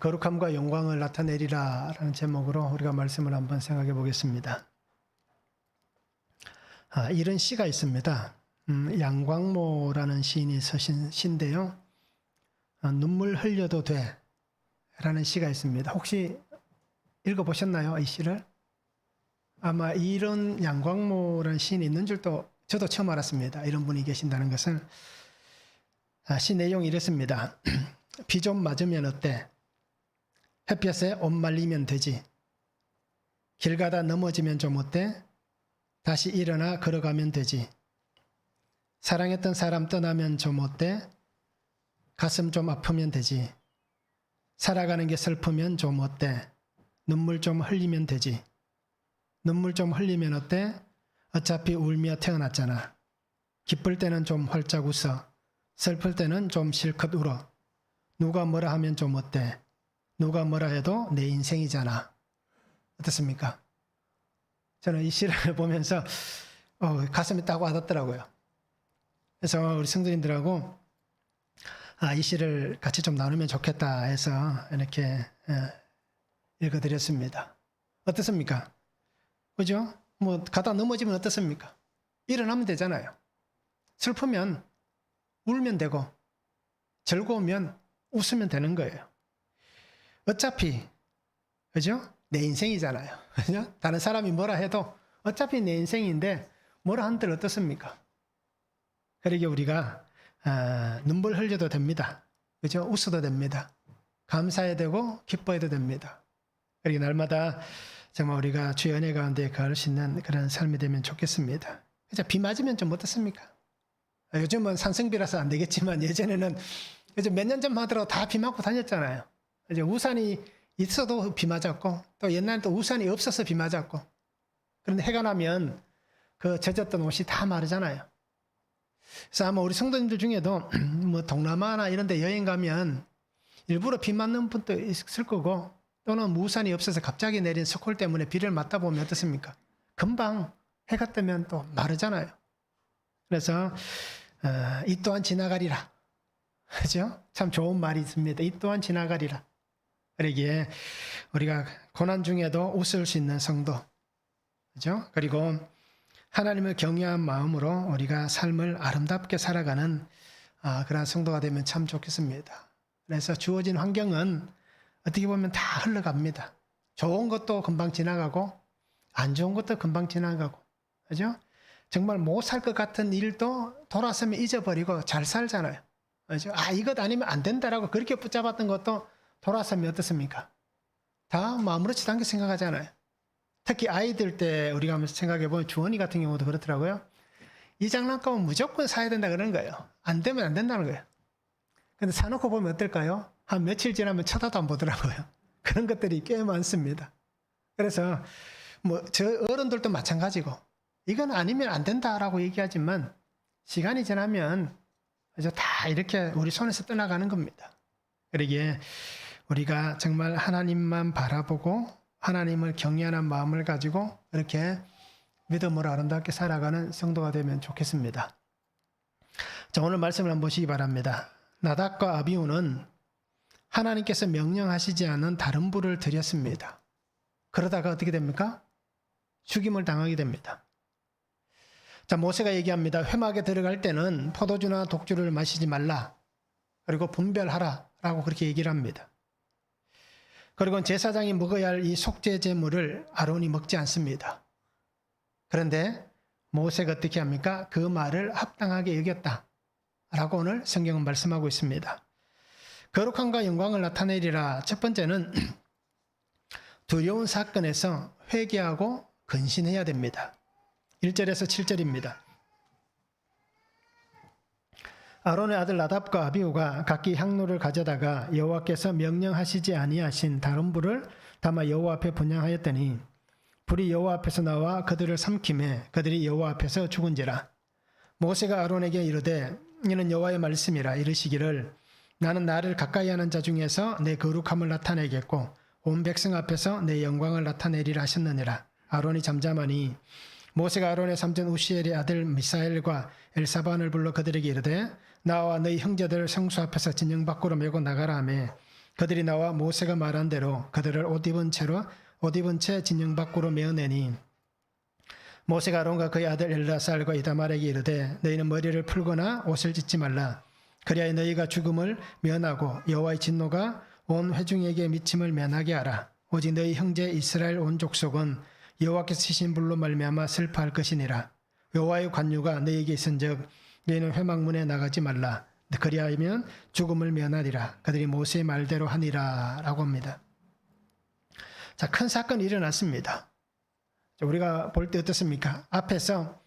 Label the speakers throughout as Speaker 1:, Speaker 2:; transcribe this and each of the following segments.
Speaker 1: 거룩함과 영광을 나타내리라 라는 제목으로 우리가 말씀을 한번 생각해 보겠습니다. 이런 시가 있습니다. 양광모라는 시인이 쓰신 시인데요. 눈물 흘려도 돼 라는 시가 있습니다. 혹시 읽어보셨나요? 이 시를? 아마 이런 양광모라는 시인이 있는 줄도 저도 처음 알았습니다. 이런 분이 계신다는 것을. 시 내용이 이렇습니다. 비 좀 맞으면 어때? 햇볕에 옷 말리면 되지. 길 가다 넘어지면 좀 어때? 다시 일어나 걸어가면 되지. 사랑했던 사람 떠나면 좀 어때? 가슴 좀 아프면 되지. 살아가는 게 슬프면 좀 어때? 눈물 좀 흘리면 되지. 눈물 좀 흘리면 어때? 어차피 울며 태어났잖아. 기쁠 때는 좀 활짝 웃어. 슬플 때는 좀 실컷 울어. 누가 뭐라 하면 좀 어때? 누가 뭐라 해도 내 인생이잖아. 어떻습니까? 저는 이 시를 보면서 가슴이 딱 와닿더라고요. 그래서 우리 성도님들하고 이 시를 같이 좀 나누면 좋겠다 해서 이렇게 읽어드렸습니다. 어떻습니까? 그죠? 뭐 가다 넘어지면 어떻습니까? 일어나면 되잖아요. 슬프면 울면 되고 즐거우면 웃으면 되는 거예요. 어차피 그죠? 내 인생이잖아요. 그죠? 다른 사람이 뭐라 해도 어차피 내 인생인데 뭐라 한들 어떻습니까? 그러게 우리가 눈물 흘려도 됩니다. 그죠? 웃어도 됩니다. 감사해야 되고 기뻐해도 됩니다. 그러게 날마다 정말 우리가 주의 은혜 가운데 거할 수 있는 그런 삶이 되면 좋겠습니다. 그죠? 비 맞으면 좀 어떻습니까? 요즘은 산성비라서 안 되겠지만 예전에는 몇 년 전만 하더라도 다 비 맞고 다녔잖아요. 이제 우산이 있어도 비 맞았고 또 옛날에 또 우산이 없어서 비 맞았고 그런데 해가 나면 그 젖었던 옷이 다 마르잖아요. 그래서 아마 우리 성도님들 중에도 뭐 동남아나 이런 데 여행 가면 일부러 비 맞는 분도 있을 거고 또는 우산이 없어서 갑자기 내린 스콜 때문에 비를 맞다 보면 어떻습니까? 금방 해가 뜨면 또 마르잖아요. 그래서 이 또한 지나가리라. 그죠? 참 좋은 말이 있습니다. 이 또한 지나가리라. 그러기에 우리가 고난 중에도 웃을 수 있는 성도. 그죠? 그리고 하나님을 경외한 마음으로 우리가 삶을 아름답게 살아가는 그런 성도가 되면 참 좋겠습니다. 그래서 주어진 환경은 어떻게 보면 다 흘러갑니다. 좋은 것도 금방 지나가고 안 좋은 것도 금방 지나가고. 그죠? 정말 못 살 것 같은 일도 돌아서면 잊어버리고 잘 살잖아요. 그죠? 이것 아니면 안 된다라고 그렇게 붙잡았던 것도 돌아서면 어떻습니까? 다 아무렇지도 않게 생각하잖아요. 특히 아이들 때 우리가 한번 생각해보면 주원이 같은 경우도 그렇더라고요. 이 장난감은 무조건 사야 된다 그러는 거예요. 안 되면 안 된다는 거예요. 근데 사놓고 보면 어떨까요? 한 며칠 지나면 쳐다도 안 보더라고요. 그런 것들이 꽤 많습니다. 그래서 뭐 저 어른들도 마찬가지고 이건 아니면 안 된다라고 얘기하지만 시간이 지나면 다 이렇게 우리 손에서 떠나가는 겁니다. 그러기에 우리가 정말 하나님만 바라보고 하나님을 경외하는 마음을 가지고 이렇게 믿음으로 아름답게 살아가는 성도가 되면 좋겠습니다. 자, 오늘 말씀을 한번 보시기 바랍니다. 나답과 아비후는 하나님께서 명령하시지 않은 다른 불을 드렸습니다. 그러다가 어떻게 됩니까? 죽임을 당하게 됩니다. 자, 모세가 얘기합니다. 회막에 들어갈 때는 포도주나 독주를 마시지 말라. 그리고 분별하라 라고 그렇게 얘기를 합니다. 그리고 제사장이 먹어야 할 이 속죄 제물을 아론이 먹지 않습니다. 그런데 모세가 어떻게 합니까? 그 말을 합당하게 여겼다 라고 오늘 성경은 말씀하고 있습니다. 거룩함과 영광을 나타내리라. 첫 번째는 두려운 사건에서 회개하고 근신해야 됩니다. 1절에서 7절입니다. 아론의 아들 나답과 아비후가 각기 향로를 가져다가 여호와께서 명령하시지 아니하신 다른 불을 담아 여호와 앞에 분향하였더니 불이 여호와 앞에서 나와 그들을 삼키매 그들이 여호와 앞에서 죽은지라. 모세가 아론에게 이르되 이는 여호와의 말씀이라. 이르시기를 나는 나를 가까이 하는 자 중에서 내 거룩함을 나타내겠고 온 백성 앞에서 내 영광을 나타내리라 하셨느니라. 아론이 잠잠하니 모세가 아론의 삼촌 우시엘의 아들 미사엘과 엘사반을 불러 그들에게 이르되 나와 너희 형제들 성수 앞에서 진영 밖으로 메고 나가라 하매 그들이 나와 모세가 말한 대로 그들을 옷 입은 채 진영 밖으로 메어내니 모세가 아론과 그의 아들 엘라살과 이다말에게 이르되 너희는 머리를 풀거나 옷을 찢지 말라. 그리하여 너희가 죽음을 면하고 여호와의 진노가 온 회중에게 미침을 면하게 하라. 오직 너희 형제 이스라엘 온 족속은 여호와께서 치신 불로 말미암아 슬퍼할 것이니라. 여호와의 관유가 너희에게 있은즉 너희는 회막문에 나가지 말라. 그리하면 죽음을 면하리라. 그들이 모세의 말대로 하니라 라고 합니다. 자, 큰 사건이 일어났습니다. 우리가 볼 때 어떻습니까? 앞에서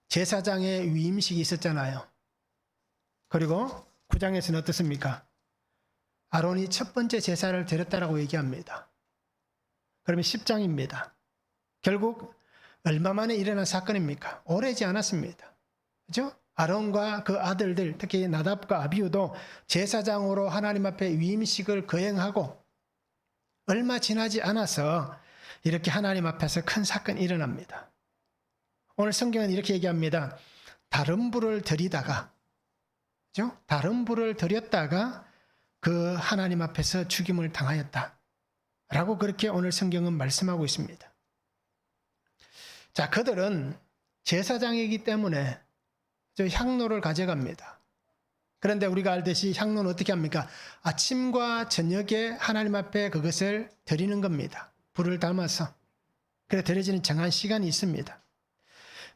Speaker 1: 제사장의 위임식이 있었잖아요. 그리고 9장에서는 어떻습니까? 아론이 첫 번째 제사를 드렸다라고 얘기합니다. 그러면 10장입니다. 결국 얼마 만에 일어난 사건입니까? 오래지 않았습니다. 그죠? 아론과 그 아들들, 특히 나답과 아비후도 제사장으로 하나님 앞에 위임식을 거행하고 얼마 지나지 않아서 이렇게 하나님 앞에서 큰 사건이 일어납니다. 오늘 성경은 이렇게 얘기합니다. 다른 불을 들이다가, 그죠? 다른 불을 들였다가 그 하나님 앞에서 죽임을 당하였다. 라고 그렇게 오늘 성경은 말씀하고 있습니다. 자, 그들은 제사장이기 때문에 향로를 가져갑니다. 그런데 우리가 알듯이 향로는 어떻게 합니까? 아침과 저녁에 하나님 앞에 그것을 드리는 겁니다. 불을 담아서. 그래 드려지는 정한 시간이 있습니다.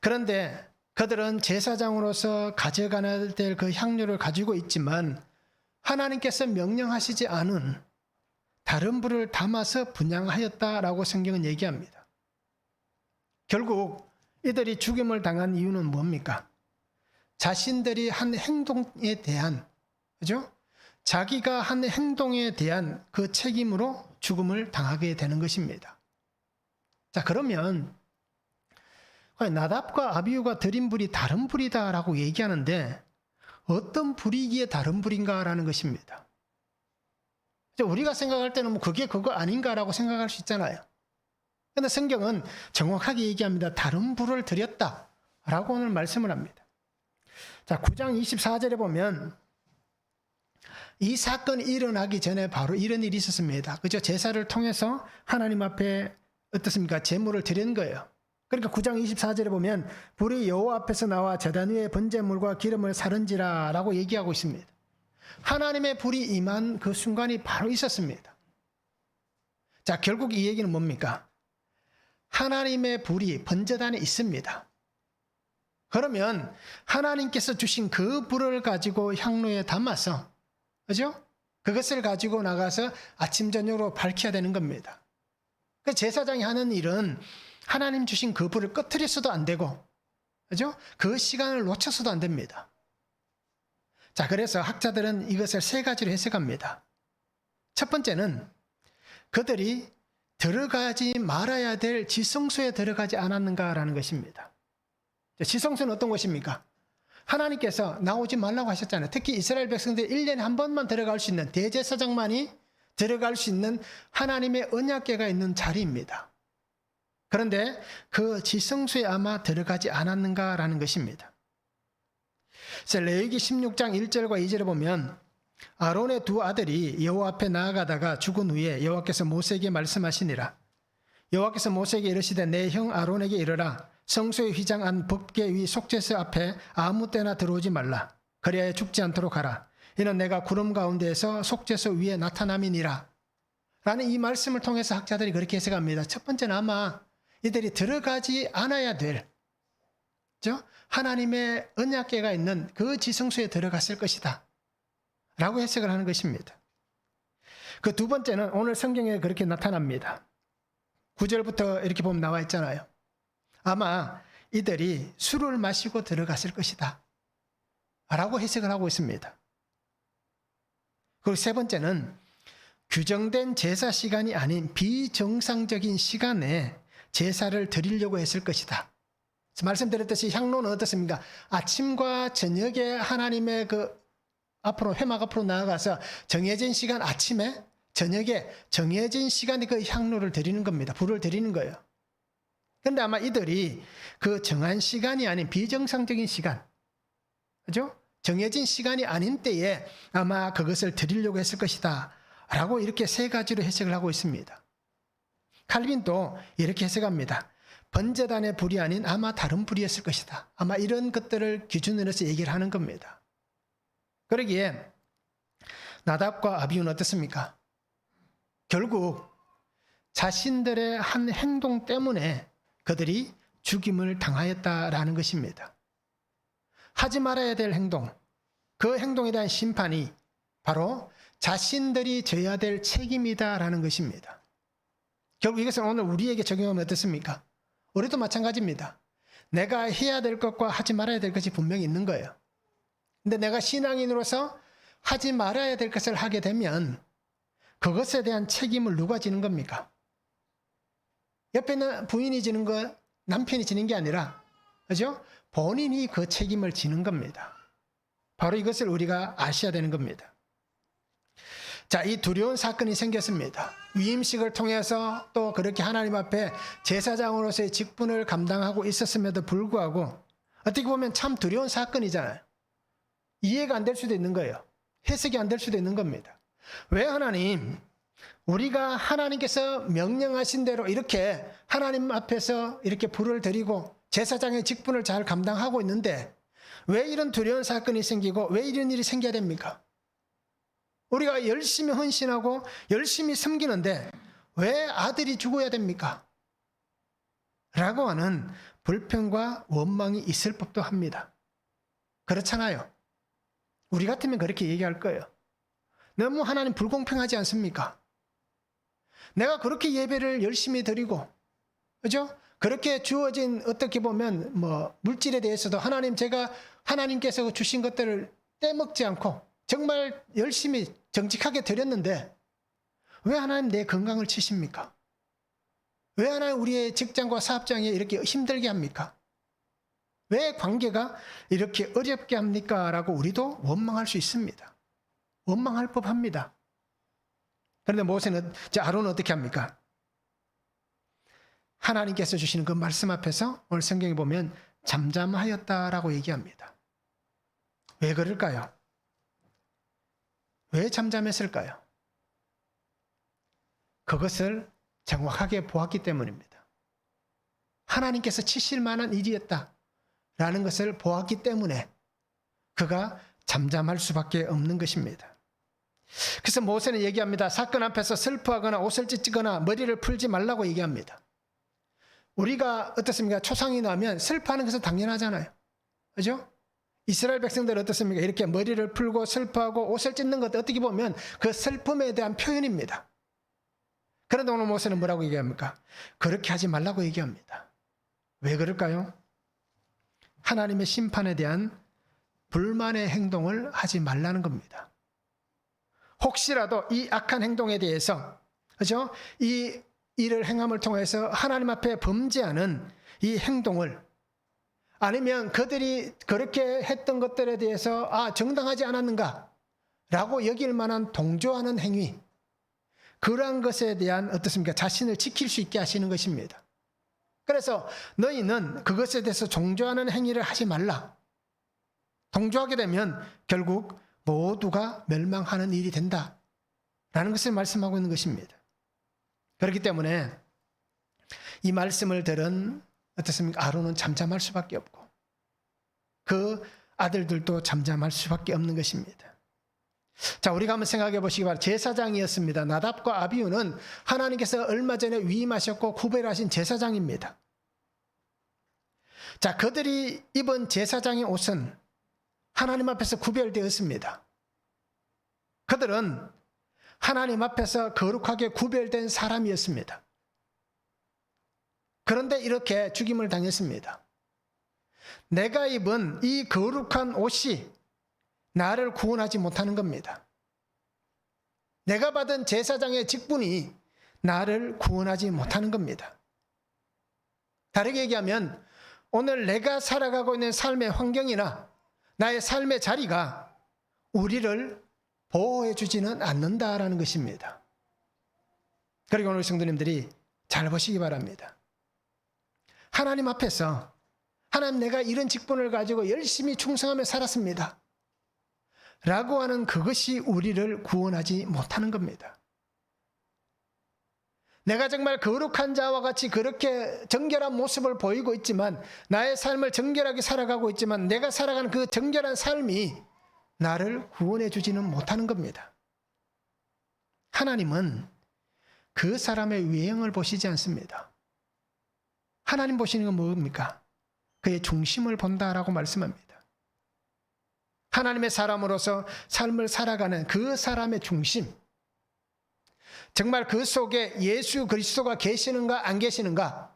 Speaker 1: 그런데 그들은 제사장으로서 가져가야 될 그 향료를 가지고 있지만 하나님께서 명령하시지 않은 다른 불을 담아서 분향하였다라고 성경은 얘기합니다. 결국 이들이 죽임을 당한 이유는 뭡니까? 자신들이 한 행동에 대한, 그죠? 자기가 한 행동에 대한 그 책임으로 죽음을 당하게 되는 것입니다. 자, 그러면 나답과 아비후가 드린 불이 다른 불이다라고 얘기하는데 어떤 불이기에 다른 불인가라는 것입니다. 우리가 생각할 때는 그게 그거 아닌가라고 생각할 수 있잖아요. 그런데 성경은 정확하게 얘기합니다. 다른 불을 드렸다라고 오늘 말씀을 합니다. 자, 9장 24절에 보면 이 사건이 일어나기 전에 바로 이런 일이 있었습니다. 그죠? 제사를 통해서 하나님 앞에 어떻습니까? 제물을 드린 거예요. 그러니까 9장 24절에 보면 불이 여호와 앞에서 나와 제단 위에 번제물과 기름을 사른지라 라고 얘기하고 있습니다. 하나님의 불이 임한 그 순간이 바로 있었습니다. 자, 결국 이 얘기는 뭡니까? 하나님의 불이 번제단에 있습니다. 그러면 하나님께서 주신 그 불을 가지고 향로에 담아서, 그죠? 그것을 가지고 나가서 아침 저녁으로 밝혀야 되는 겁니다. 그 제사장이 하는 일은 하나님 주신 그 불을 꺼트려서도 안 되고, 그죠? 그 시간을 놓쳐서도 안 됩니다. 자, 그래서 학자들은 이것을 세 가지로 해석합니다. 첫 번째는 그들이 들어가지 말아야 될 지성소에 들어가지 않았는가라는 것입니다. 지성소는 어떤 것입니까? 하나님께서 나오지 말라고 하셨잖아요. 특히 이스라엘 백성들이 1년에 한 번만 들어갈 수 있는, 대제사장만이 들어갈 수 있는 하나님의 언약궤가 있는 자리입니다. 그런데 그 지성소에 아마 들어가지 않았는가라는 것입니다. 그래서 레위기 16장 1절과 2절에 보면 아론의 두 아들이 여호와 앞에 나아가다가 죽은 후에 여호와께서 모세에게 말씀하시니라. 여호와께서 모세에게 이르시되 내 형 아론에게 이르라. 성소의 휘장 안 법궤 위 속죄소 앞에 아무 때나 들어오지 말라. 그리하여 죽지 않도록 하라. 이는 내가 구름 가운데에서 속죄소 위에 나타남이니라. 라는 이 말씀을 통해서 학자들이 그렇게 해석합니다. 첫 번째는 아마 이들이 들어가지 않아야 될, 그렇죠? 하나님의 언약궤가 있는 그 지성소에 들어갔을 것이다 라고 해석을 하는 것입니다. 그 두 번째는 오늘 성경에 그렇게 나타납니다. 9절부터 이렇게 보면 나와 있잖아요. 아마 이들이 술을 마시고 들어갔을 것이다 라고 해석을 하고 있습니다. 그리고 세 번째는 규정된 제사 시간이 아닌 비정상적인 시간에 제사를 드리려고 했을 것이다. 말씀드렸듯이 향로는 어떻습니까? 아침과 저녁에 하나님의 그 앞으로 회막 앞으로 나아가서 정해진 시간 아침에 저녁에 정해진 시간에 그 향로를 드리는 겁니다. 불을 드리는 거예요. 그런데 아마 이들이 그 정한 시간이 아닌 비정상적인 시간, 그죠? 정해진 시간이 아닌 때에 아마 그것을 드리려고 했을 것이다 라고 이렇게 세 가지로 해석을 하고 있습니다. 칼빈도 이렇게 해석합니다. 번제단의 불이 아닌 아마 다른 불이었을 것이다. 아마 이런 것들을 기준으로 해서 얘기를 하는 겁니다. 그러기에 나답과 아비후는 어떻습니까? 결국 자신들의 한 행동 때문에 그들이 죽임을 당하였다라는 것입니다. 하지 말아야 될 행동, 그 행동에 대한 심판이 바로 자신들이 져야 될 책임이다라는 것입니다. 결국 이것은 오늘 우리에게 적용하면 어떻습니까? 우리도 마찬가지입니다. 내가 해야 될 것과 하지 말아야 될 것이 분명히 있는 거예요. 근데 내가 신앙인으로서 하지 말아야 될 것을 하게 되면 그것에 대한 책임을 누가 지는 겁니까? 옆에 있는 부인이 지는 거, 남편이 지는 게 아니라, 그죠? 본인이 그 책임을 지는 겁니다. 바로 이것을 우리가 아셔야 되는 겁니다. 자, 이 두려운 사건이 생겼습니다. 위임식을 통해서 또 그렇게 하나님 앞에 제사장으로서의 직분을 감당하고 있었음에도 불구하고 어떻게 보면 참 두려운 사건이잖아요. 이해가 안 될 수도 있는 거예요. 해석이 안 될 수도 있는 겁니다. 왜 하나님, 우리가 하나님께서 명령하신 대로 이렇게 하나님 앞에서 이렇게 불을 드리고 제사장의 직분을 잘 감당하고 있는데 왜 이런 두려운 사건이 생기고 왜 이런 일이 생겨야 됩니까? 우리가 열심히 헌신하고 열심히 섬기는데 왜 아들이 죽어야 됩니까? 라고 하는 불평과 원망이 있을 법도 합니다. 그렇잖아요. 우리 같으면 그렇게 얘기할 거예요. 너무 하나님 불공평하지 않습니까? 내가 그렇게 예배를 열심히 드리고, 그죠? 그렇게 주어진 어떻게 보면 물질에 대해서도 제가 하나님께서 주신 것들을 떼먹지 않고 정말 열심히 정직하게 드렸는데 왜 하나님 내 건강을 치십니까? 왜 하나님 우리의 직장과 사업장에 이렇게 힘들게 합니까? 왜 관계가 이렇게 어렵게 합니까? 라고 우리도 원망할 수 있습니다. 원망할 법합니다. 그런데 아론은 어떻게 합니까? 하나님께서 주시는 그 말씀 앞에서 오늘 성경에 보면 잠잠하였다라고 얘기합니다. 왜 그럴까요? 왜 잠잠했을까요? 그것을 정확하게 보았기 때문입니다. 하나님께서 치실 만한 일이었다라는 것을 보았기 때문에 그가 잠잠할 수밖에 없는 것입니다. 그래서 모세는 얘기합니다. 사건 앞에서 슬퍼하거나 옷을 찢거나 머리를 풀지 말라고 얘기합니다. 우리가 어떻습니까? 초상이 나면 슬퍼하는 것은 당연하잖아요. 그죠? 이스라엘 백성들 어떻습니까? 이렇게 머리를 풀고 슬퍼하고 옷을 찢는 것 어떻게 보면 그 슬픔에 대한 표현입니다. 그런데 오늘 모세는 뭐라고 얘기합니까? 그렇게 하지 말라고 얘기합니다. 왜 그럴까요? 하나님의 심판에 대한 불만의 행동을 하지 말라는 겁니다. 혹시라도 이 악한 행동에 대해서, 그죠? 이 일을 행함을 통해서 하나님 앞에 범죄하는 이 행동을, 아니면 그들이 그렇게 했던 것들에 대해서 정당하지 않았는가 라고 여길 만한 동조하는 행위, 그러한 것에 대한 어떻습니까? 자신을 지킬 수 있게 하시는 것입니다. 그래서 너희는 그것에 대해서 동조하는 행위를 하지 말라. 동조하게 되면 결국 모두가 멸망하는 일이 된다라는 것을 말씀하고 있는 것입니다. 그렇기 때문에 이 말씀을 들은 어떻습니까? 아론은 잠잠할 수밖에 없고 그 아들들도 잠잠할 수밖에 없는 것입니다. 자, 우리가 한번 생각해 보시기 바랍니다. 제사장이었습니다. 나답과 아비후는 하나님께서 얼마 전에 위임하셨고 구별하신 제사장입니다. 자, 그들이 입은 제사장의 옷은 하나님 앞에서 구별되었습니다. 그들은 하나님 앞에서 거룩하게 구별된 사람이었습니다. 그런데 이렇게 죽임을 당했습니다. 내가 입은 이 거룩한 옷이 나를 구원하지 못하는 겁니다. 내가 받은 제사장의 직분이 나를 구원하지 못하는 겁니다. 다르게 얘기하면 오늘 내가 살아가고 있는 삶의 환경이나 나의 삶의 자리가 우리를 보호해 주지는 않는다라는 것입니다. 그리고 오늘 성도님들이 잘 보시기 바랍니다. 하나님 앞에서 하나님, 내가 이런 직분을 가지고 열심히 충성하며 살았습니다 라고 하는 그것이 우리를 구원하지 못하는 겁니다. 내가 정말 거룩한 자와 같이 그렇게 정결한 모습을 보이고 있지만, 나의 삶을 정결하게 살아가고 있지만, 내가 살아가는 그 정결한 삶이 나를 구원해 주지는 못하는 겁니다. 하나님은 그 사람의 외형을 보시지 않습니다. 하나님 보시는 건 뭡니까? 그의 중심을 본다라고 말씀합니다. 하나님의 사람으로서 삶을 살아가는 그 사람의 중심, 정말 그 속에 예수 그리스도가 계시는가 안 계시는가,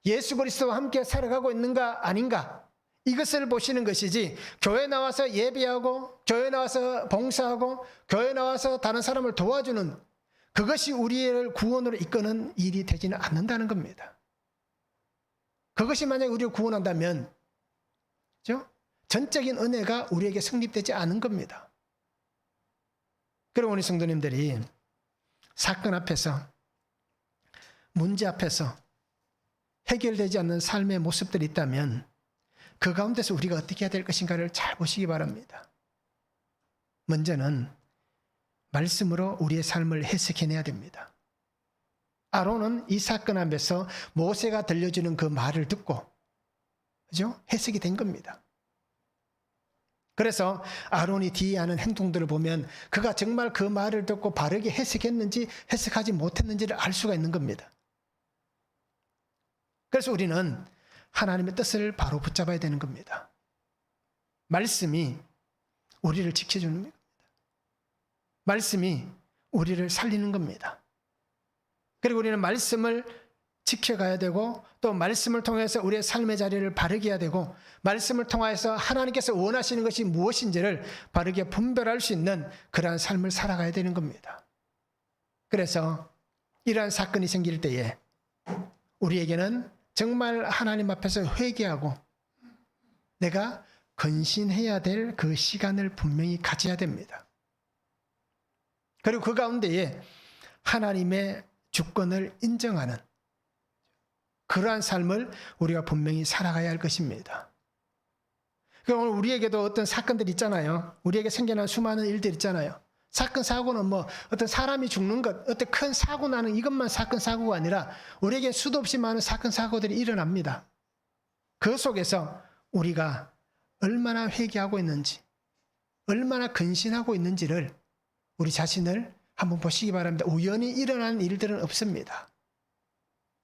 Speaker 1: 예수 그리스도와 함께 살아가고 있는가 아닌가, 이것을 보시는 것이지, 교회 나와서 예배하고 교회 나와서 봉사하고 교회 나와서 다른 사람을 도와주는 그것이 우리를 구원으로 이끄는 일이 되지는 않는다는 겁니다. 그것이 만약에 우리를 구원한다면, 그렇죠? 전적인 은혜가 우리에게 성립되지 않은 겁니다. 그리고 우리 성도님들이 사건 앞에서, 문제 앞에서 해결되지 않는 삶의 모습들이 있다면 그 가운데서 우리가 어떻게 해야 될 것인가를 잘 보시기 바랍니다. 먼저는 말씀으로 우리의 삶을 해석해내야 됩니다. 아론은 이 사건 앞에서 모세가 들려주는 그 말을 듣고, 그죠? 해석이 된 겁니다. 그래서 아론이 뒤에 하는 행동들을 보면 그가 정말 그 말을 듣고 바르게 해석했는지 해석하지 못했는지를 알 수가 있는 겁니다. 그래서 우리는 하나님의 뜻을 바로 붙잡아야 되는 겁니다. 말씀이 우리를 지켜주는 겁니다. 말씀이 우리를 살리는 겁니다. 그리고 우리는 말씀을 지켜가야 되고, 또 말씀을 통해서 우리의 삶의 자리를 바르게 해야 되고, 말씀을 통해서 하나님께서 원하시는 것이 무엇인지를 바르게 분별할 수 있는 그러한 삶을 살아가야 되는 겁니다. 그래서 이러한 사건이 생길 때에 우리에게는 정말 하나님 앞에서 회개하고 내가 근신해야 될 그 시간을 분명히 가져야 됩니다. 그리고 그 가운데에 하나님의 주권을 인정하는 그러한 삶을 우리가 분명히 살아가야 할 것입니다. 오늘 우리에게도 어떤 사건들 있잖아요. 우리에게 생겨난 수많은 일들 있잖아요. 사건, 사고는 뭐 어떤 사람이 죽는 것, 어떤 큰 사고 나는 이것만 사건, 사고가 아니라 우리에게 수도 없이 많은 사건, 사고들이 일어납니다. 그 속에서 우리가 얼마나 회개하고 있는지, 얼마나 근신하고 있는지를 우리 자신을 한번 보시기 바랍니다. 우연히 일어나는 일들은 없습니다.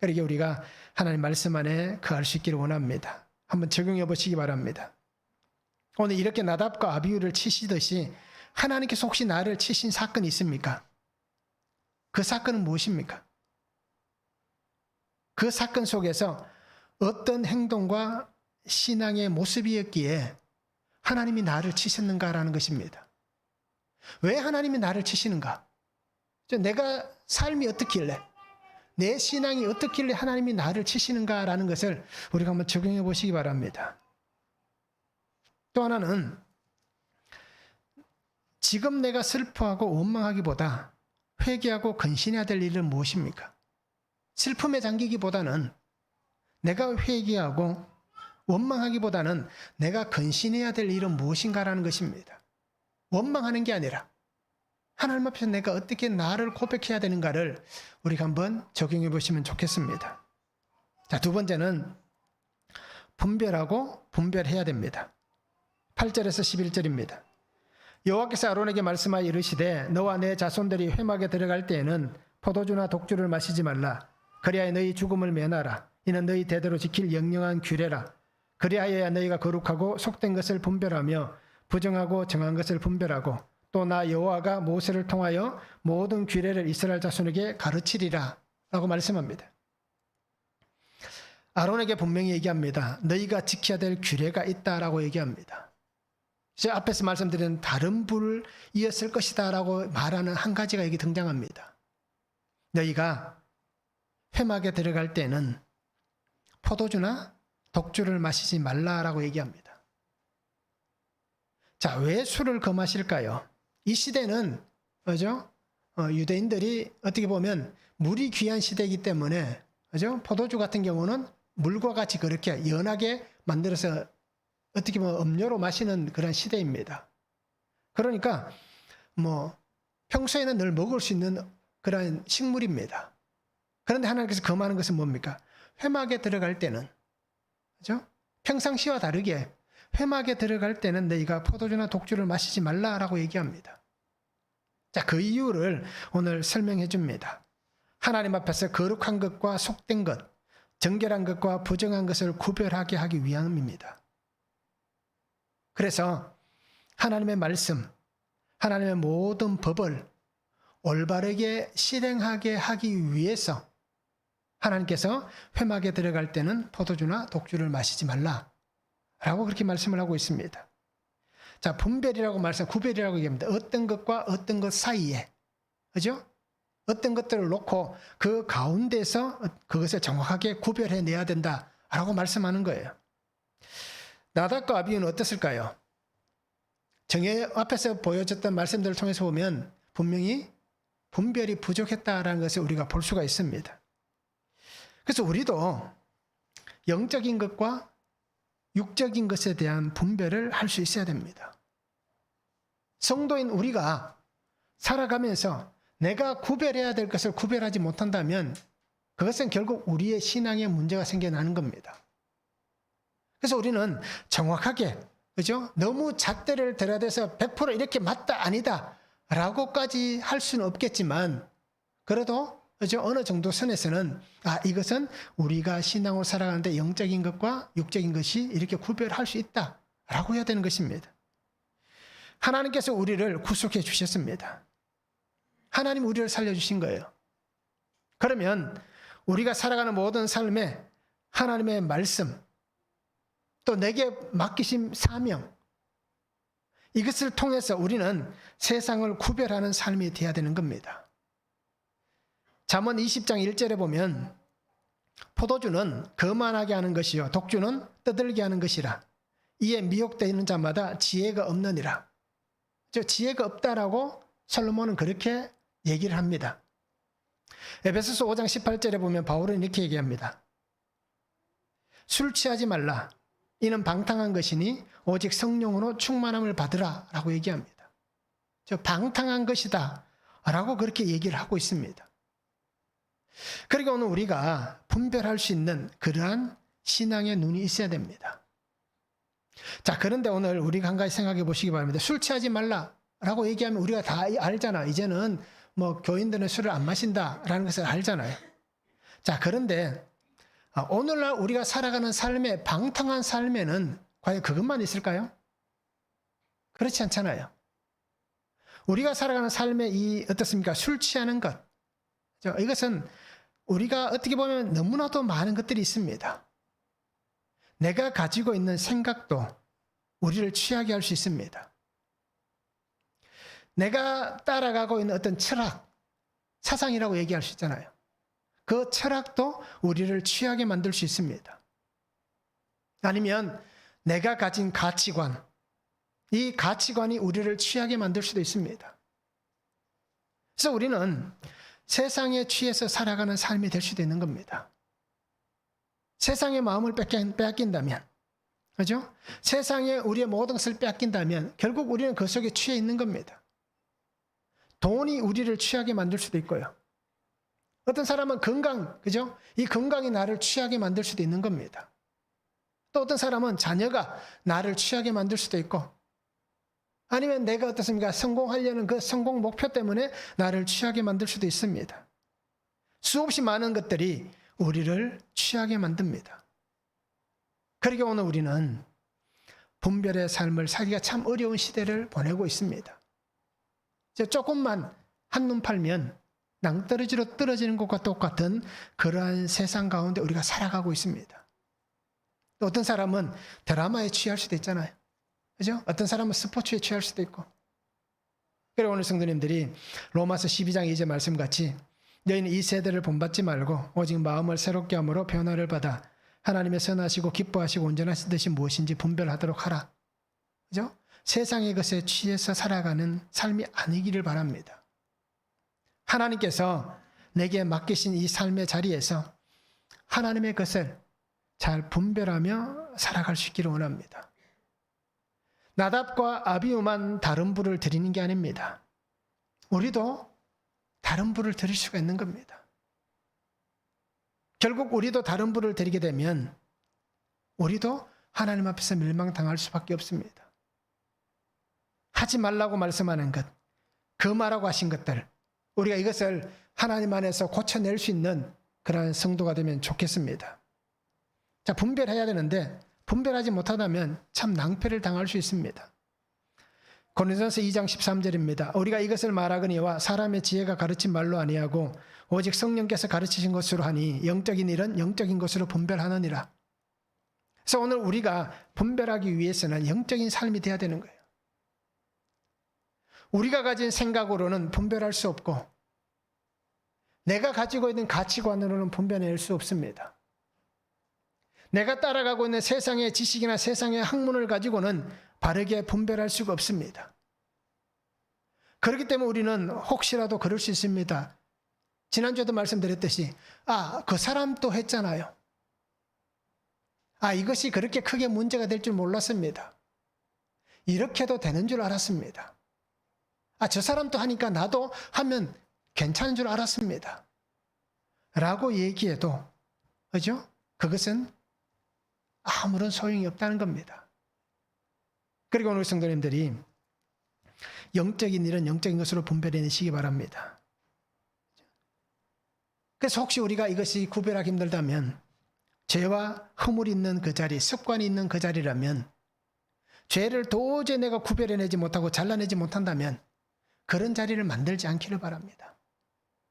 Speaker 1: 그러게 우리가 하나님 말씀 안에 거할 수 있기를 원합니다. 한번 적용해 보시기 바랍니다. 오늘 이렇게 나답과 아비후를 치시듯이 하나님께서 혹시 나를 치신 사건이 있습니까? 그 사건은 무엇입니까? 그 사건 속에서 어떤 행동과 신앙의 모습이었기에 하나님이 나를 치셨는가라는 것입니다. 왜 하나님이 나를 치시는가? 내가 삶이 어떻길래, 내 신앙이 어떻길래 하나님이 나를 치시는가라는 것을 우리가 한번 적용해 보시기 바랍니다. 또 하나는 지금 내가 슬퍼하고 원망하기보다 회개하고 근신해야 될 일은 무엇입니까? 슬픔에 잠기기보다는 내가 회개하고 원망하기보다는 내가 근신해야 될 일은 무엇인가라는 것입니다. 원망하는 게 아니라 하나님 앞에서 내가 어떻게 나를 고백해야 되는가를 우리가 한번 적용해 보시면 좋겠습니다. 자, 두 번째는 분별하고 분별해야 됩니다. 8절에서 11절입니다. 여호와께서 아론에게 말씀하여 이르시되 너와 내 자손들이 회막에 들어갈 때에는 포도주나 독주를 마시지 말라. 그리하여 너희 죽음을 면하라. 이는 너희 대대로 지킬 영영한 규례라. 그리하여야 너희가 거룩하고 속된 것을 분별하며 부정하고 정한 것을 분별하고 또 나 여호와가 모세를 통하여 모든 규례를 이스라엘 자손에게 가르치리라 라고 말씀합니다. 아론에게 분명히 얘기합니다. 너희가 지켜야 될 규례가 있다라고 얘기합니다. 제가 앞에서 말씀드린 다른 불이었을 것이다 라고 말하는 한 가지가 여기 등장합니다. 너희가 회막에 들어갈 때는 포도주나 독주를 마시지 말라라고 얘기합니다. 자, 왜 술을 금하실까요? 이 시대는 그죠? 유대인들이 어떻게 보면 물이 귀한 시대이기 때문에 그죠? 포도주 같은 경우는 물과 같이 그렇게 연하게 만들어서 어떻게 보면 음료로 마시는 그런 시대입니다. 그러니까 평소에는 늘 먹을 수 있는 그런 식물입니다. 그런데 하나님께서 금하는 것은 뭡니까? 회막에 들어갈 때는, 그죠? 평상시와 다르게 회막에 들어갈 때는 너희가 포도주나 독주를 마시지 말라라고 얘기합니다. 자, 그 이유를 오늘 설명해 줍니다. 하나님 앞에서 거룩한 것과 속된 것, 정결한 것과 부정한 것을 구별하게 하기 위함입니다. 그래서 하나님의 말씀, 하나님의 모든 법을 올바르게 실행하게 하기 위해서 하나님께서 회막에 들어갈 때는 포도주나 독주를 마시지 말라라고 그렇게 말씀을 하고 있습니다. 자, 분별이라고 구별이라고 얘기합니다. 어떤 것과 어떤 것 사이에, 그죠? 어떤 것들을 놓고 그 가운데서 그것을 정확하게 구별해내야 된다라고 말씀하는 거예요. 나답과 아비후는 어땠을까요? 정예 앞에서 보여줬던 말씀들을 통해서 보면 분명히 분별이 부족했다라는 것을 우리가 볼 수가 있습니다. 그래서 우리도 영적인 것과 육적인 것에 대한 분별을 할 수 있어야 됩니다. 성도인 우리가 살아가면서 내가 구별해야 될 것을 구별하지 못한다면 그것은 결국 우리의 신앙에 문제가 생겨나는 겁니다. 그래서 우리는 정확하게, 그죠? 너무 잣대를 들여대서 100% 이렇게 맞다 아니다 라고까지 할 수는 없겠지만, 그래도 그죠? 어느 정도 선에서는 이것은 우리가 신앙으로 살아가는데 영적인 것과 육적인 것이 이렇게 구별할 수 있다라고 해야 되는 것입니다. 하나님께서 우리를 구속해 주셨습니다. 하나님 우리를 살려주신 거예요. 그러면 우리가 살아가는 모든 삶에 하나님의 말씀, 또 내게 맡기신 사명, 이것을 통해서 우리는 세상을 구별하는 삶이 되어야 되는 겁니다. 잠언 20장 1절에 보면 포도주는 거만하게 하는 것이요 독주는 떠들게 하는 것이라. 이에 미혹되는 자마다 지혜가 없느니라. 지혜가 없다라고 솔로몬은 그렇게 얘기를 합니다. 에베소서 5장 18절에 보면 바울은 이렇게 얘기합니다. 술 취하지 말라. 이는 방탕한 것이니 오직 성령으로 충만함을 받으라 라고 얘기합니다. 방탕한 것이다 라고 그렇게 얘기를 하고 있습니다. 그러니까 오늘 우리가 분별할 수 있는 그러한 신앙의 눈이 있어야 됩니다. 자, 그런데 오늘 우리가 한 가지 생각해 보시기 바랍니다. 술 취하지 말라라고 얘기하면 우리가 다 알잖아. 이제는 교인들은 술을 안 마신다라는 것을 알잖아요. 자, 그런데 오늘날 우리가 살아가는 삶의 방탕한 삶에는 과연 그것만 있을까요? 그렇지 않잖아요. 우리가 살아가는 삶의 어떻습니까? 술 취하는 것. 이것은 우리가 어떻게 보면 너무나도 많은 것들이 있습니다. 내가 가지고 있는 생각도 우리를 취하게 할 수 있습니다. 내가 따라가고 있는 어떤 철학, 사상이라고 얘기할 수 있잖아요. 그 철학도 우리를 취하게 만들 수 있습니다. 아니면 내가 가진 가치관, 이 가치관이 우리를 취하게 만들 수도 있습니다. 그래서 우리는 세상에 취해서 살아가는 삶이 될 수도 있는 겁니다. 세상의 마음을 빼앗긴다면, 그죠? 세상에 우리의 모든 것을 빼앗긴다면 결국 우리는 그 속에 취해 있는 겁니다. 돈이 우리를 취하게 만들 수도 있고요. 어떤 사람은 건강, 그죠? 이 건강이 나를 취하게 만들 수도 있는 겁니다. 또 어떤 사람은 자녀가 나를 취하게 만들 수도 있고, 아니면 내가 어떻습니까? 성공하려는 그 성공 목표 때문에 나를 취하게 만들 수도 있습니다. 수없이 많은 것들이 우리를 취하게 만듭니다. 그러니까 오늘 우리는 분별의 삶을 살기가 참 어려운 시대를 보내고 있습니다. 조금만 한눈 팔면 낭떠러지로 떨어지는 것과 똑같은 그러한 세상 가운데 우리가 살아가고 있습니다. 또 어떤 사람은 드라마에 취할 수도 있잖아요. 그죠? 어떤 사람은 스포츠에 취할 수도 있고. 그리고 오늘 성도님들이 로마서 12장 2절 말씀같이 너희는 이 세대를 본받지 말고 오직 마음을 새롭게 함으로 변화를 받아 하나님의 선하시고 기뻐하시고 온전하신 뜻이 무엇인지 분별하도록 하라. 그죠? 세상의 것에 취해서 살아가는 삶이 아니기를 바랍니다. 하나님께서 내게 맡기신 이 삶의 자리에서 하나님의 것을 잘 분별하며 살아갈 수 있기를 원합니다. 나답과 아비후만 다른 불을 드리는 게 아닙니다. 우리도 다른 불을 드릴 수가 있는 겁니다. 결국 우리도 다른 불을 드리게 되면 우리도 하나님 앞에서 멸망당할 수밖에 없습니다. 하지 말라고 말씀하는 것, 금하라고 하신 것들, 우리가 이것을 하나님 안에서 고쳐낼 수 있는 그러한 성도가 되면 좋겠습니다. 자, 분별해야 되는데 분별하지 못하다면 참 낭패를 당할 수 있습니다. 고린도전서 2장 13절입니다. 우리가 이것을 말하거니와 사람의 지혜가 가르친 말로 아니하고 오직 성령께서 가르치신 것으로 하니 영적인 일은 영적인 것으로 분별하느니라. 그래서 오늘 우리가 분별하기 위해서는 영적인 삶이 돼야 되는 거예요. 우리가 가진 생각으로는 분별할 수 없고 내가 가지고 있는 가치관으로는 분별해낼 수 없습니다. 내가 따라가고 있는 세상의 지식이나 세상의 학문을 가지고는 바르게 분별할 수가 없습니다. 그렇기 때문에 우리는 혹시라도 그럴 수 있습니다. 지난주에도 말씀드렸듯이 그 사람도 했잖아요. 이것이 그렇게 크게 문제가 될 줄 몰랐습니다. 이렇게도 되는 줄 알았습니다. 저 사람도 하니까 나도 하면 괜찮은 줄 알았습니다. 라고 얘기해도 그죠? 그것은 아무런 소용이 없다는 겁니다. 그리고 오늘 성도님들이 영적인 일은 영적인 것으로 분별해내시기 바랍니다. 그래서 혹시 우리가 이것이 구별하기 힘들다면 죄와 허물이 있는 그 자리, 습관이 있는 그 자리라면 죄를 도저히 내가 구별해내지 못하고 잘라내지 못한다면 그런 자리를 만들지 않기를 바랍니다.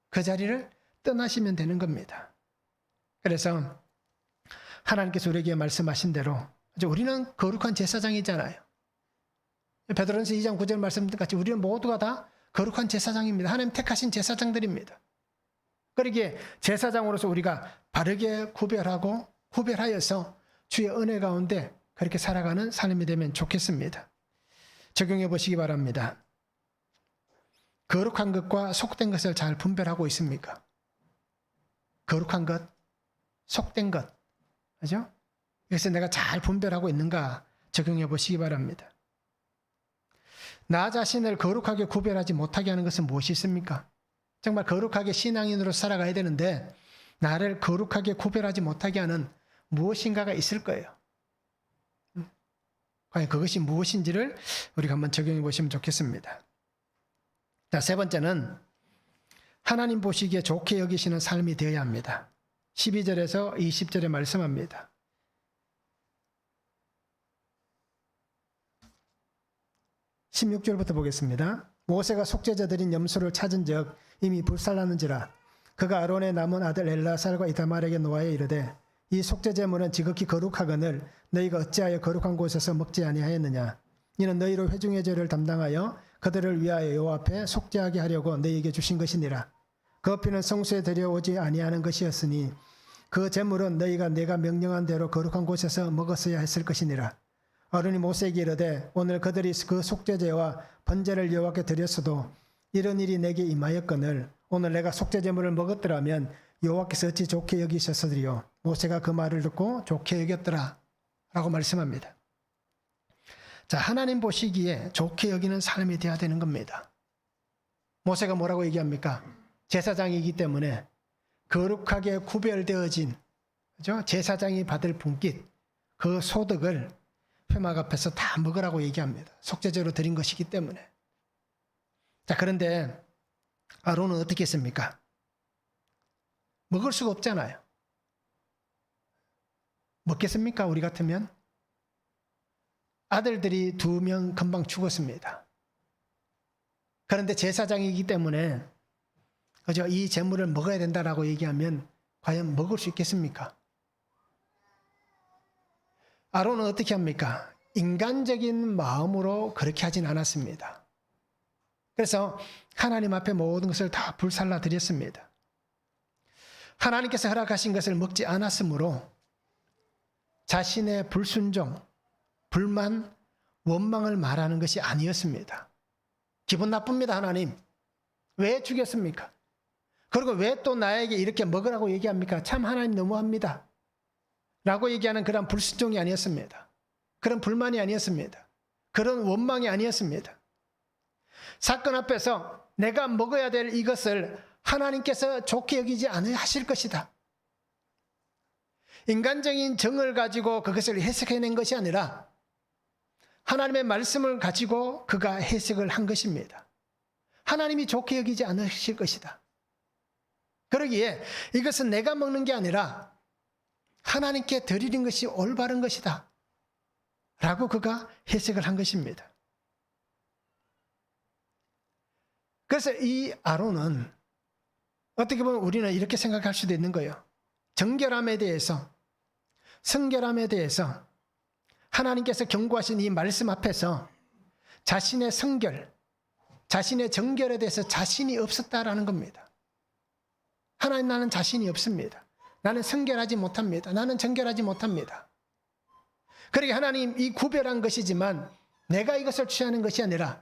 Speaker 1: 그 자리를 떠나시면 되는 겁니다. 그래서 하나님께서 우리에게 말씀하신 대로 우리는 거룩한 제사장이잖아요. 베드로전서 2장 9절 말씀같이 우리는 모두가 다 거룩한 제사장입니다. 하나님 택하신 제사장들입니다. 그러기에 제사장으로서 우리가 바르게 구별하여서 주의 은혜 가운데 그렇게 살아가는 삶이 되면 좋겠습니다. 적용해 보시기 바랍니다. 거룩한 것과 속된 것을 잘 분별하고 있습니까? 거룩한 것, 속된 것, 그죠? 그래서 내가 잘 분별하고 있는가 적용해 보시기 바랍니다. 나 자신을 거룩하게 구별하지 못하게 하는 것은 무엇이 있습니까? 정말 거룩하게 신앙인으로 살아가야 되는데 나를 거룩하게 구별하지 못하게 하는 무엇인가가 있을 거예요. 과연 그것이 무엇인지를 우리가 한번 적용해 보시면 좋겠습니다. 자, 세 번째는 하나님 보시기에 좋게 여기시는 삶이 되어야 합니다. 12절에서 20절에 말씀합니다. (16절부터) 보겠습니다. 모세가 속죄자 드린 염소를 찾은 적 이미 불살랐는지라 그가 아론의 남은 아들 엘라살과 이다말에게 노하여 이르되 이 속죄제물은 지극히 거룩하거늘 너희가 어찌하여 거룩한 곳에서 먹지 아니하였느냐. 이는 너희로 회중의 죄를 담당하여 그들을 위하여 여호와 앞에 속죄하게 하려고 너희에게 주신 것이니라. 그 어피는 성소에 데려오지 아니하는 것이었으니 그 제물은 너희가 내가 명령한 대로 거룩한 곳에서 먹었어야 했을 것이니라. 아론이 모세에게 이르되 오늘 그들이 그 속죄제와 번제를 여호와께 드렸어도 이런 일이 내게 임하였거늘 오늘 내가 속죄제물을 먹었더라면 여호와께서 어찌 좋게 여기셨으리요. 모세가 그 말을 듣고 좋게 여겼더라 라고 말씀합니다. 자, 하나님 보시기에 좋게 여기는 삶이 되어야 되는 겁니다. 모세가 뭐라고 얘기합니까? 제사장이기 때문에 거룩하게 구별되어진, 그죠? 제사장이 받을 분깃, 그 소득을 회막 앞에서 다 먹으라고 얘기합니다. 속죄제로 드린 것이기 때문에. 자, 그런데 아론은 어떻게 했습니까? 먹을 수가 없잖아요. 먹겠습니까? 우리 같으면? 아들들이 2명 금방 죽었습니다. 그런데 제사장이기 때문에 그죠? 이 제물을 먹어야 된다라고 얘기하면 과연 먹을 수 있겠습니까? 아론은 어떻게 합니까? 인간적인 마음으로 그렇게 하진 않았습니다. 그래서 하나님 앞에 모든 것을 다 불살라 드렸습니다. 하나님께서 허락하신 것을 먹지 않았으므로 자신의 불순종, 불만, 원망을 말하는 것이 아니었습니다. 기분 나쁩니다, 하나님. 왜 죽였습니까? 그리고 왜 또 나에게 이렇게 먹으라고 얘기합니까? 참 하나님 너무합니다. 라고 얘기하는 그런 불순종이 아니었습니다. 그런 불만이 아니었습니다. 그런 원망이 아니었습니다. 사건 앞에서 내가 먹어야 될 이것을 하나님께서 좋게 여기지 않으려 하실 것이다. 인간적인 정을 가지고 그것을 해석해낸 것이 아니라 하나님의 말씀을 가지고 그가 해석을 한 것입니다. 하나님이 좋게 여기지 않으실 것이다. 그러기에 이것은 내가 먹는 게 아니라 하나님께 드리는 것이 올바른 것이다 라고 그가 해석을 한 것입니다. 그래서 이 아론은 어떻게 보면 우리는 이렇게 생각할 수도 있는 거예요. 정결함에 대해서, 성결함에 대해서 하나님께서 경고하신 이 말씀 앞에서 자신의 성결, 자신의 정결에 대해서 자신이 없었다라는 겁니다. 하나님, 나는 자신이 없습니다. 나는 성결하지 못합니다. 나는 정결하지 못합니다. 그러게 하나님, 이 구별한 것이지만 내가 이것을 취하는 것이 아니라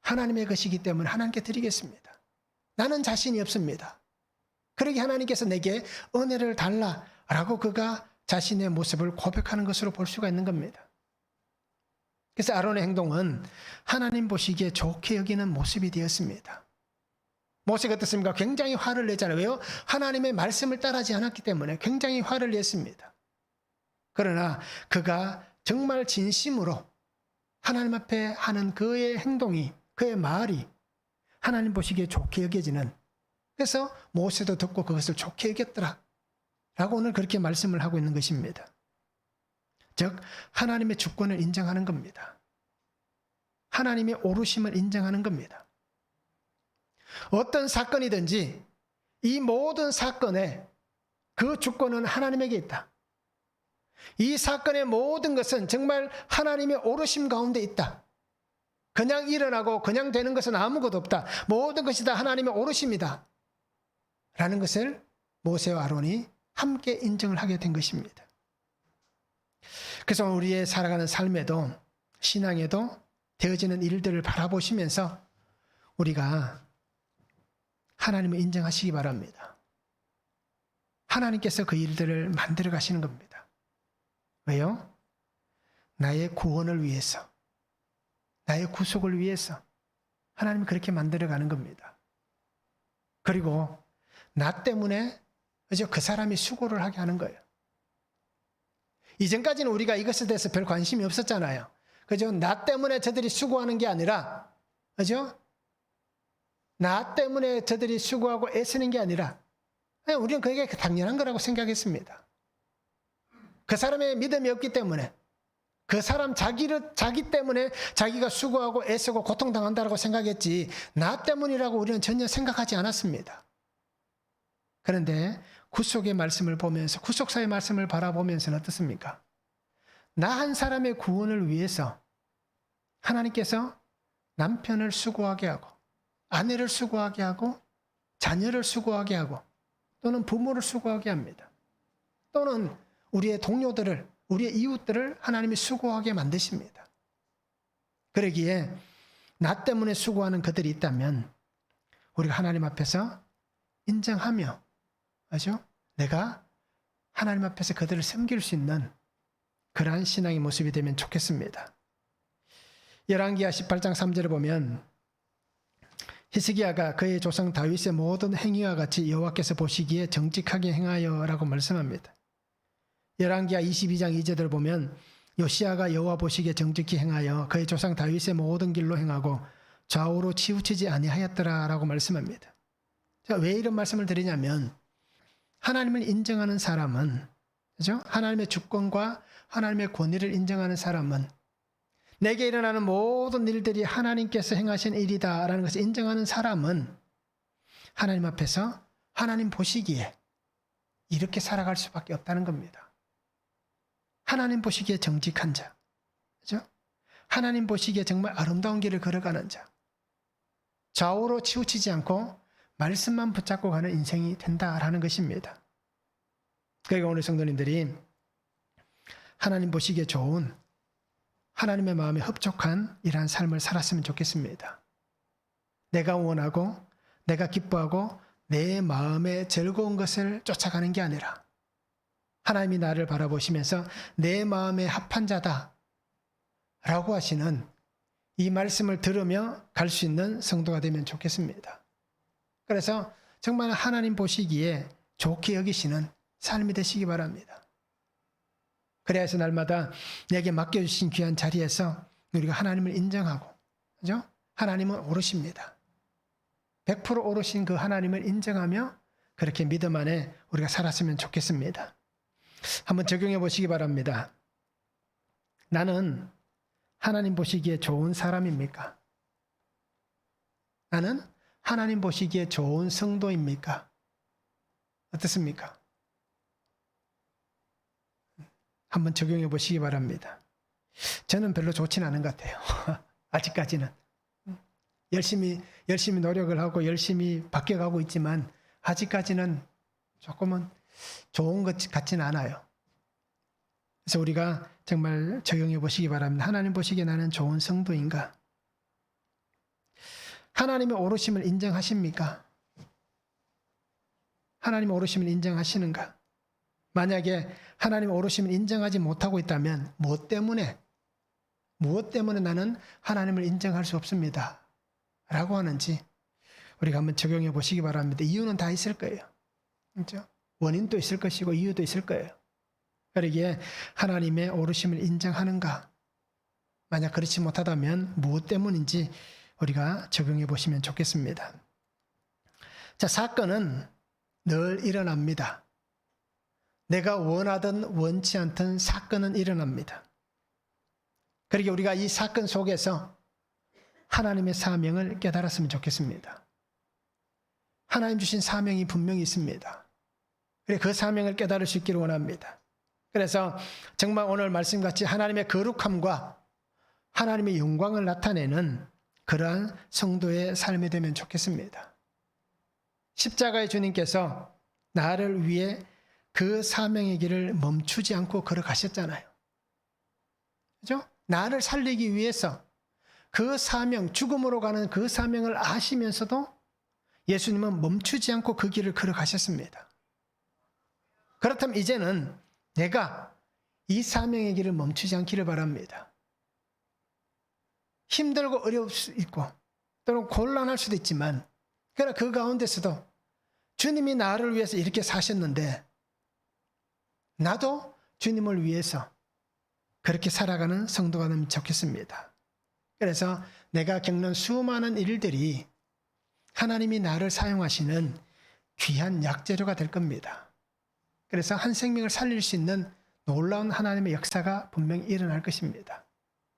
Speaker 1: 하나님의 것이기 때문에 하나님께 드리겠습니다. 나는 자신이 없습니다. 그러게 하나님께서 내게 은혜를 달라라고 그가 자신의 모습을 고백하는 것으로 볼 수가 있는 겁니다. 그래서 아론의 행동은 하나님 보시기에 좋게 여기는 모습이 되었습니다. 모세가 어떻습니까? 굉장히 화를 내잖아요. 왜요? 하나님의 말씀을 따르지 않았기 때문에 굉장히 화를 냈습니다. 그러나 그가 정말 진심으로 하나님 앞에 하는 그의 행동이, 그의 말이 하나님 보시기에 좋게 여겨지는, 그래서 모세도 듣고 그것을 좋게 여겼더라 라고 오늘 그렇게 말씀을 하고 있는 것입니다. 즉 하나님의 주권을 인정하는 겁니다. 하나님의 오르심을 인정하는 겁니다. 어떤 사건이든지 이 모든 사건에 그 주권은 하나님에게 있다. 이 사건의 모든 것은 정말 하나님의 오르심 가운데 있다. 그냥 일어나고 그냥 되는 것은 아무것도 없다. 모든 것이 다 하나님의 오르심이다 라는 것을 모세와 아론이 함께 인정을 하게 된 것입니다. 그래서 우리의 살아가는 삶에도, 신앙에도 되어지는 일들을 바라보시면서 우리가 하나님을 인정하시기 바랍니다. 하나님께서 그 일들을 만들어 가시는 겁니다. 왜요? 나의 구원을 위해서, 나의 구속을 위해서 하나님이 그렇게 만들어 가는 겁니다. 그리고 나 때문에 그 사람이 수고를 하게 하는 거예요. 이전까지는 우리가 이것에 대해서 별 관심이 없었잖아요. 그죠? 나 때문에 저들이 수고하는 게 아니라, 그죠? 나 때문에 저들이 수고하고 애쓰는 게 아니라, 우리는 그게 당연한 거라고 생각했습니다. 그 사람의 믿음이 없기 때문에, 그 사람 자기 때문에 자기가 수고하고 애쓰고 고통당한다고 생각했지, 나 때문이라고 우리는 전혀 생각하지 않았습니다. 그런데 구속의 말씀을 보면서, 구속사의 말씀을 바라보면서는 어떻습니까? 나 한 사람의 구원을 위해서 하나님께서 남편을 수고하게 하고, 아내를 수고하게 하고, 자녀를 수고하게 하고, 또는 부모를 수고하게 합니다. 또는 우리의 동료들을, 우리의 이웃들을 하나님이 수고하게 만드십니다. 그러기에 나 때문에 수고하는 그들이 있다면 우리가 하나님 앞에서 인정하며, 그죠? 내가 하나님 앞에서 그들을 섬길 수 있는 그러한 신앙의 모습이 되면 좋겠습니다. 열왕기하 18장 3절을 보면 히스기야가 그의 조상 다윗의 모든 행위와 같이 여호와께서 보시기에 정직하게 행하여 라고 말씀합니다. 열왕기하 22장 2절을 보면 요시야가 여호와 보시기에 정직히 행하여 그의 조상 다윗의 모든 길로 행하고 좌우로 치우치지 아니하였더라 라고 말씀합니다. 자, 왜 이런 말씀을 드리냐면 하나님을 인정하는 사람은, 그죠? 하나님의 주권과 하나님의 권위를 인정하는 사람은 내게 일어나는 모든 일들이 하나님께서 행하신 일이다라는 것을 인정하는 사람은 하나님 앞에서 하나님 보시기에 이렇게 살아갈 수밖에 없다는 겁니다. 하나님 보시기에 정직한 자, 그죠? 하나님 보시기에 정말 아름다운 길을 걸어가는 자, 좌우로 치우치지 않고 말씀만 붙잡고 가는 인생이 된다라는 것입니다. 그러니까 오늘 성도님들이 하나님 보시기에 좋은, 하나님의 마음에 흡족한 이러한 삶을 살았으면 좋겠습니다. 내가 원하고 내가 기뻐하고 내 마음에 즐거운 것을 쫓아가는 게 아니라 하나님이 나를 바라보시면서 내 마음에 합한 자다 라고 하시는 이 말씀을 들으며 갈 수 있는 성도가 되면 좋겠습니다. 그래서 정말 하나님 보시기에 좋게 여기시는 삶이 되시기 바랍니다. 그래야 해서 날마다 내게 맡겨주신 귀한 자리에서 우리가 하나님을 인정하고, 그죠? 하나님은 오르십니다. 100% 오르신 그 하나님을 인정하며 그렇게 믿음 안에 우리가 살았으면 좋겠습니다. 한번 적용해 보시기 바랍니다. 나는 하나님 보시기에 좋은 사람입니까? 나는 하나님 보시기에 좋은 성도입니까? 어떻습니까? 한번 적용해 보시기 바랍니다. 저는 별로 좋지는 않은 것 같아요. 아직까지는. 열심히 노력을 하고 열심히 바뀌어가고 있지만 아직까지는 조금은 좋은 것 같지는 않아요. 그래서 우리가 정말 적용해 보시기 바랍니다. 하나님 보시기에 나는 좋은 성도인가? 하나님의 오르심을 인정하십니까? 하나님의 오르심을 인정하시는가? 만약에 하나님의 오르심을 인정하지 못하고 있다면 무엇 때문에 나는 하나님을 인정할 수 없습니다 라고 하는지 우리가 한번 적용해 보시기 바랍니다. 이유는 다 있을 거예요. 그렇죠? 원인도 있을 것이고 이유도 있을 거예요. 그러기에 하나님의 오르심을 인정하는가? 만약 그렇지 못하다면 무엇 때문인지 우리가 적용해 보시면 좋겠습니다. 자, 사건은 늘 일어납니다. 내가 원하든 원치 않든 사건은 일어납니다. 그러기에 우리가 이 사건 속에서 하나님의 사명을 깨달았으면 좋겠습니다. 하나님 주신 사명이 분명히 있습니다. 그래 그 사명을 깨달을 수 있기를 원합니다. 그래서 정말 오늘 말씀같이 하나님의 거룩함과 하나님의 영광을 나타내는 그러한 성도의 삶이 되면 좋겠습니다. 십자가의 주님께서 나를 위해 그 사명의 길을 멈추지 않고 걸어가셨잖아요. 그죠? 나를 살리기 위해서 그 사명, 죽음으로 가는 그 사명을 아시면서도 예수님은 멈추지 않고 그 길을 걸어가셨습니다. 그렇다면 이제는 내가 이 사명의 길을 멈추지 않기를 바랍니다. 힘들고 어려울 수 있고 또는 곤란할 수도 있지만 그러나 그 가운데서도 주님이 나를 위해서 이렇게 사셨는데 나도 주님을 위해서 그렇게 살아가는 성도가 되면 좋겠습니다. 그래서 내가 겪는 수많은 일들이 하나님이 나를 사용하시는 귀한 약재료가 될 겁니다. 그래서 한 생명을 살릴 수 있는 놀라운 하나님의 역사가 분명히 일어날 것입니다.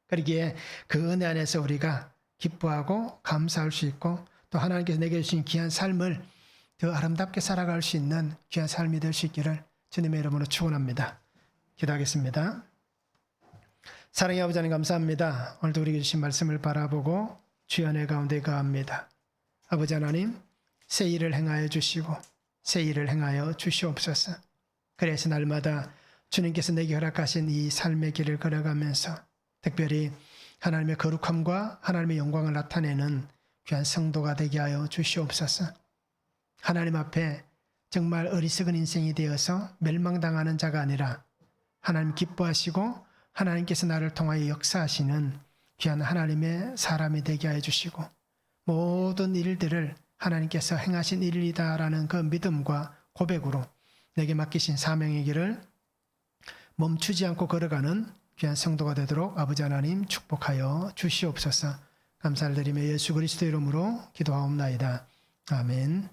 Speaker 1: 그러기에 그 은혜 안에서 우리가 기뻐하고 감사할 수 있고 또 하나님께서 내게 주신 귀한 삶을 더 아름답게 살아갈 수 있는 귀한 삶이 될 수 있기를 주님의 이름으로 축원합니다. 기도하겠습니다. 사랑의 아버지 하나님 감사합니다. 오늘도 우리에게 주신 말씀을 바라보고 주의 은혜 가운데 거합니다. 아버지 하나님 새 일을 행하여 주시고 새 일을 행하여 주시옵소서. 그래서 날마다 주님께서 내게 허락하신 이 삶의 길을 걸어가면서 특별히 하나님의 거룩함과 하나님의 영광을 나타내는 귀한 성도가 되게 하여 주시옵소서. 하나님 앞에 정말 어리석은 인생이 되어서 멸망당하는 자가 아니라 하나님 기뻐하시고 하나님께서 나를 통하여 역사하시는 귀한 하나님의 사람이 되게 하여 주시고 모든 일들을 하나님께서 행하신 일이다라는 그 믿음과 고백으로 내게 맡기신 사명의 길을 멈추지 않고 걸어가는 귀한 성도가 되도록 아버지 하나님 축복하여 주시옵소서. 감사를 드리며 예수 그리스도 이름으로 기도하옵나이다. 아멘.